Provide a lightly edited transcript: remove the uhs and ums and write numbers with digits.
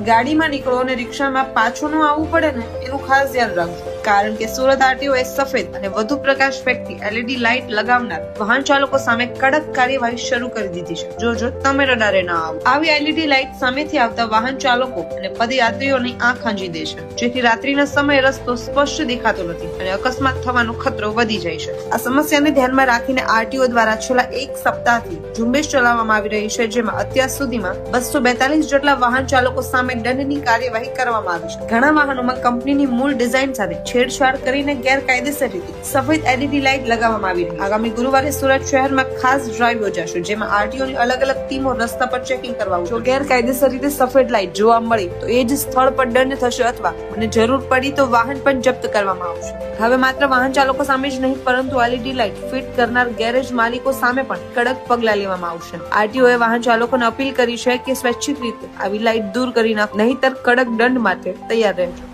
ગાડીમાં નીકળો અને રિક્ષામાં પાછું ન આવવું પડે ને એનું ખાસ ધ્યાન રાખજો, કારણ કે સુરત આરટીઓ એ સફેદ અને વધુ પ્રકાશ ફેંકતી LED લાઇટ લગાવનાર વાહન ચાલકો સામે કડક કાર્યવાહી શરૂ કરી દીધી છે. જો તમે રડારે ના આવો. આવી LED લાઇટ સામેથી આવતા વાહન ચાલકો અને પદયાત્રીઓની આંખ આંજી દે છે, જેથી રાત્રિના સમયે રસ્તો સ્પષ્ટ દેખાતો નથી અને અકસ્માત થવાનો ખતરો વધી જાય છે. આ સમસ્યાને ધ્યાનમાં રાખીને આરટીઓ દ્વારા છેલ્લા એક સપ્તાહથી ઝુંબેશ ચલાવવામાં આવી રહી છે, જેમાં અત્યાર સુધીમાં 242 જેટલા વાહન ચાલકો સામે દંડની કાર્યવાહી કરવામાં આવી છે. ઘણા વાહનોમાં કંપનીની મૂળ ડિઝાઇન સાથે છેડછાડ કરીને ગેરકાયદેસર રીતે સફેદ LED લાઇટ લગાવવામાં આવી રહી. આગામી ગુરુવારે સુરત શહેરમાં ખાસ ડ્રાઈવ યોજાશે, જેમાં આરટીઓની અલગ અલગ ટીમો રસ્તા પર ચેકિંગ કરવા આવશે. જો ગેરકાયદેસર રીતે સફેદ લાઇટ જોવા મળી તો એ જ સ્થળ પર દંડ થશે અથવા અને જરૂર પડી તો વાહન પણ જપ્ત કરવામાં આવશે. હવે માત્ર વાહન ચાલકો સામે જ નહીં, પરંતુ LED લાઇટ ફિટ કરનાર ગેરેજ માલિકો સામે પણ કડક પગલાં લેવામાં આવશે. આરટીઓએ વાહન ચાલકોને અપીલ કરી છે કે સ્વૈચ્છિક રીતે આવી લાઇટ દૂર કરી નાખો, નહીંતર કડક દંડ માટે તૈયાર રહેજો.